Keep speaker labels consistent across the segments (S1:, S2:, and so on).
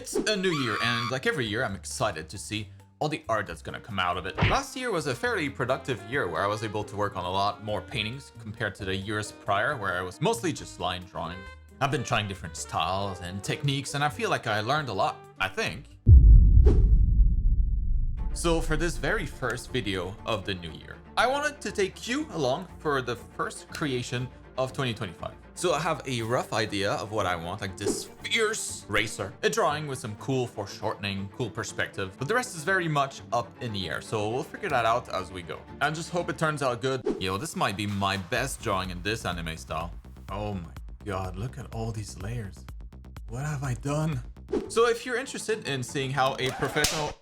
S1: It's a new year, and like every year, I'm excited to see all the art that's gonna come out of it. Last year was a fairly productive year where I was able to work on a lot more paintings compared to the years prior where I was mostly just line drawing. I've been trying different styles and techniques, and I feel like I learned a lot, I think. So for this very first video of the new year, I wanted to take you along for the first creation of 2025. So I have a rough idea of what I want, like this fierce racer, a drawing with some cool foreshortening, cool perspective, but the rest is very much up in the air, so we'll figure that out as we go. I just hope it turns out good. Yo, this might be my best drawing in this anime style. Oh my god, look at all these layers. What have I done? So if you're interested in seeing how a professional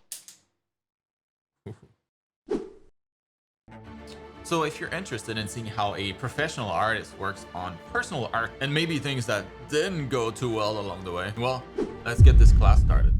S1: artist works on personal art and maybe things that didn't go too well along the way, well, let's get this class started.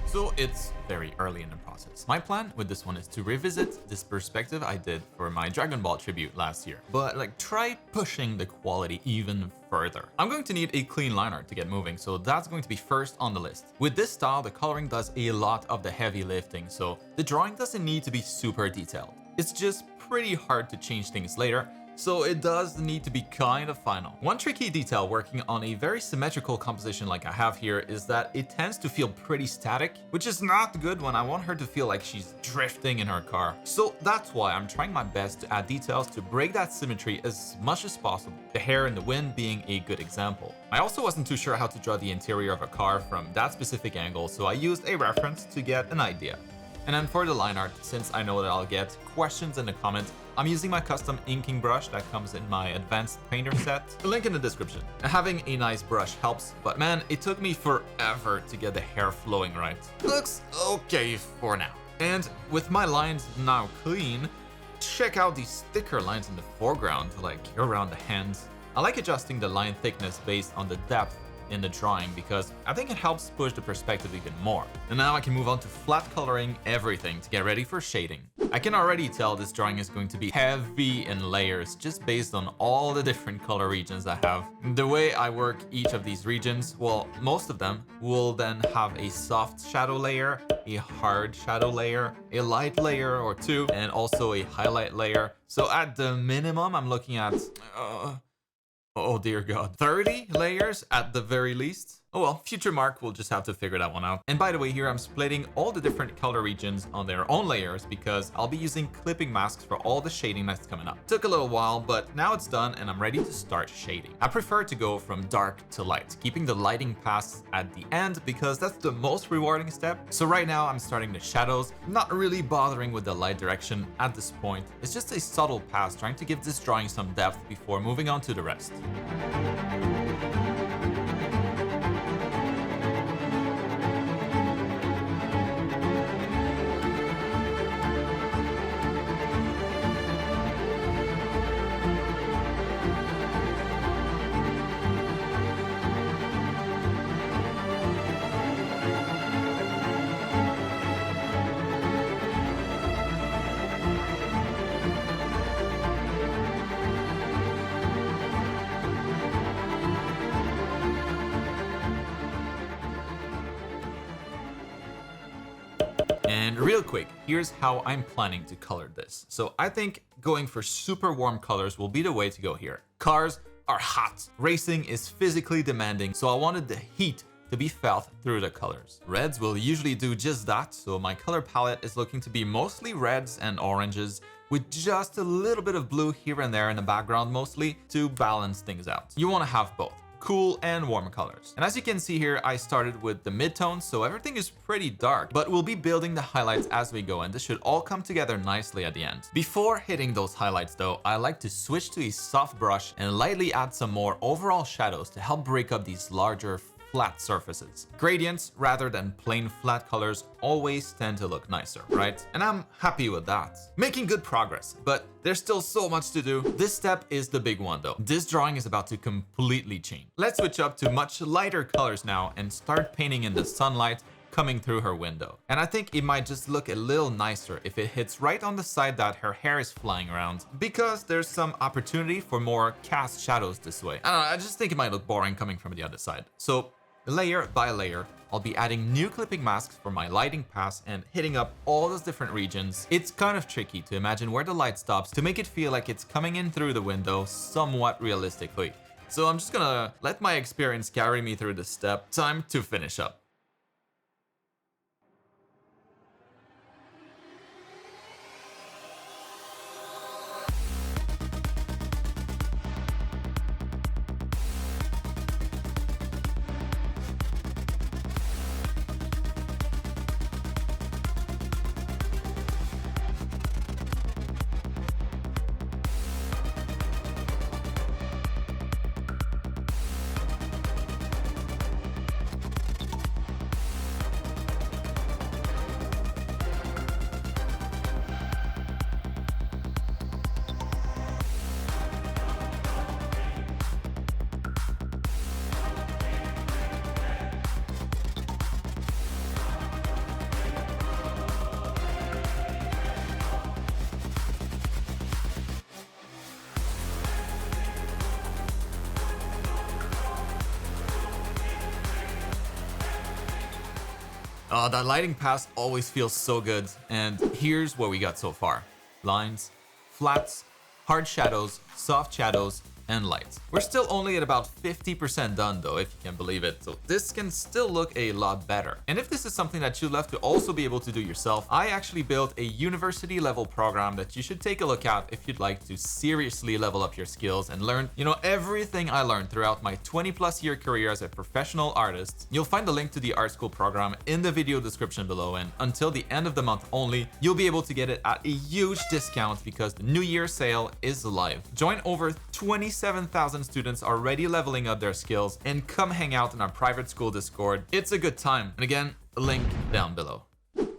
S1: So it's very early in the process. My plan with this one is to revisit this perspective I did for my Dragon Ball tribute last year, but like try pushing the quality even further. I'm going to need a clean line art to get moving, so that's going to be first on the list. With this style, the coloring does a lot of the heavy lifting, so the drawing doesn't need to be super detailed. It's just pretty hard to change things later, so it does need to be kind of final. One tricky detail working on a very symmetrical composition like I have here is that it tends to feel pretty static, which is not good when I want her to feel like she's drifting in her car. So that's why I'm trying my best to add details to break that symmetry as much as possible, the hair and the wind being a good example. I also wasn't too sure how to draw the interior of a car from that specific angle, so I used a reference to get an idea. And then for the line art, since I know that I'll get questions in the comments, I'm using my custom inking brush that comes in my advanced painter set. Link in the description. Having a nice brush helps, but man, it took me forever to get the hair flowing right. Looks okay for now. And with my lines now clean, check out these thicker lines in the foreground, like around the hands. I like adjusting the line thickness based on the depth in the drawing because I think it helps push the perspective even more. And now I can move on to flat coloring everything to get ready for shading. I can already tell this drawing is going to be heavy in layers just based on all the different color regions I have. The way I work each of these regions, well, most of them will then have a soft shadow layer, a hard shadow layer, a light layer or two, and also a highlight layer. So at the minimum, I'm looking at oh dear god, 30 layers at the very least. Oh well, future Marc will just have to figure that one out. And by the way, here I'm splitting all the different color regions on their own layers because I'll be using clipping masks for all the shading that's coming up. Took a little while, but now it's done and I'm ready to start shading. I prefer to go from dark to light, keeping the lighting pass at the end because that's the most rewarding step. So right now I'm starting the shadows, not really bothering with the light direction at this point. It's just a subtle pass trying to give this drawing some depth before moving on to the rest. And real quick, here's how I'm planning to color this. So I think going for super warm colors will be the way to go here. Cars are hot. Racing is physically demanding, so I wanted the heat to be felt through the colors. Reds will usually do just that, so my color palette is looking to be mostly reds and oranges with just a little bit of blue here and there in the background mostly to balance things out. You want to have both cool and warm colors. And as you can see here, I started with the midtones, so everything is pretty dark, but we'll be building the highlights as we go, and this should all come together nicely at the end. Before hitting those highlights though, I like to switch to a soft brush and lightly add some more overall shadows to help break up these larger flat surfaces. Gradients rather than plain flat colors always tend to look nicer, right? And I'm happy with that. Making good progress, but there's still so much to do. This step is the big one though. This drawing is about to completely change. Let's switch up to much lighter colors now and start painting in the sunlight coming through her window. And I think it might just look a little nicer if it hits right on the side that her hair is flying around, because there's some opportunity for more cast shadows this way. I don't know, I just think it might look boring coming from the other side. So Layer by layer, I'll be adding new clipping masks for my lighting pass and hitting up all those different regions. It's kind of tricky to imagine where the light stops to make it feel like it's coming in through the window somewhat realistically. So I'm just gonna let my experience carry me through this step. Time to finish up. Oh, that lighting pass always feels so good. And here's what we got so far. Lines, flats, hard shadows, soft shadows, and lights. We're still only at about 50% done though, if you can believe it. So this can still look a lot better. And if this is something that you'd love to also be able to do yourself, I actually built a university level program that you should take a look at if you'd like to seriously level up your skills and learn, everything I learned throughout my 20+ year career as a professional artist. You'll find the link to the art school program in the video description below, and until the end of the month only, you'll be able to get it at a huge discount because the New Year sale is live. Join over 27,000 students already leveling up their skills and come hang out in our private school Discord. It's a good time. And again, link down below.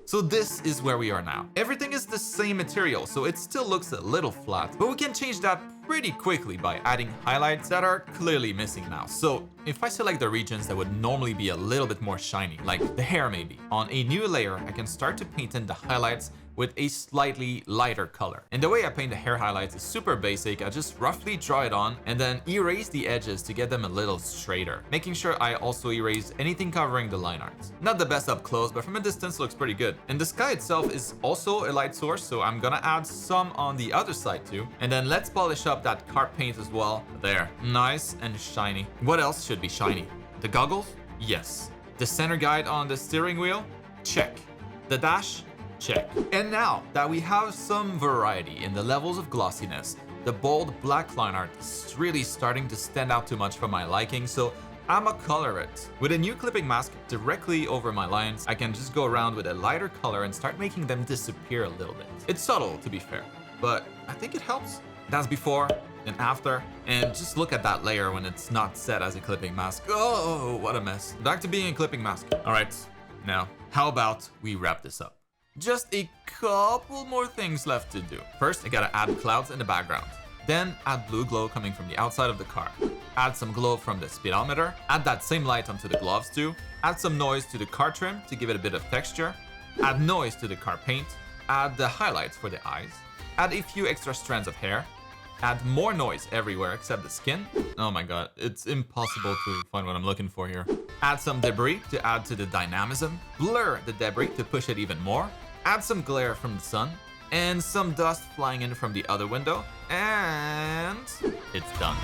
S1: So this is where we are now. Everything is the same material, so it still looks a little flat, but we can change that pretty quickly by adding highlights that are clearly missing now. So if I select the regions that would normally be a little bit more shiny, like the hair maybe, on a new layer, I can start to paint in the highlights with a slightly lighter color. And the way I paint the hair highlights is super basic. I just roughly draw it on and then erase the edges to get them a little straighter, making sure I also erase anything covering the line art. Not the best up close, but from a distance looks pretty good. And the sky itself is also a light source, so I'm gonna add some on the other side too. And then let's polish up that car paint as well. There, nice and shiny. What else should be shiny? The goggles? Yes. The center guide on the steering wheel? Check. The dash? Check. And now that we have some variety in the levels of glossiness, the bold black line art is really starting to stand out too much for my liking, so I'ma color it. With a new clipping mask directly over my lines, I can just go around with a lighter color and start making them disappear a little bit. It's subtle, to be fair, but I think it helps. That's before and after, and just look at that layer when it's not set as a clipping mask. Oh, what a mess. Back to being a clipping mask. All right, now, how about we wrap this up? Just a couple more things left to do. First, I gotta add clouds in the background. Then add blue glow coming from the outside of the car. Add some glow from the speedometer. Add that same light onto the gloves too. Add some noise to the car trim to give it a bit of texture. Add noise to the car paint. Add the highlights for the eyes. Add a few extra strands of hair. Add more noise everywhere except the skin. Oh my god, it's impossible to find what I'm looking for here. Add some debris to add to the dynamism. Blur the debris to push it even more. Add some glare from the sun. And some dust flying in from the other window. And it's done.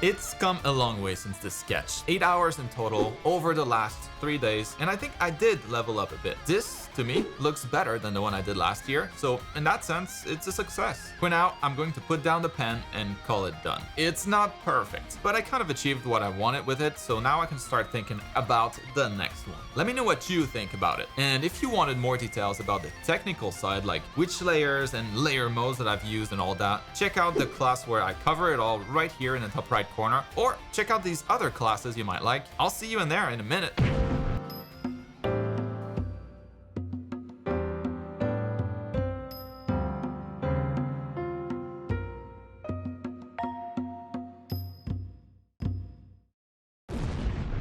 S1: It's come a long way since this sketch. 8 hours in total over the last 3 days, and I think I did level up a bit. This, to me, looks better than the one I did last year, so in that sense, it's a success. For now, I'm going to put down the pen and call it done. It's not perfect, but I kind of achieved what I wanted with it, so now I can start thinking about the next one. Let me know what you think about it. And if you wanted more details about the technical side, like which layers and layer modes that I've used and all that, check out the class where I cover it all right here in the top right corner, or check out these other classes you might like. I'll see you in there in a minute.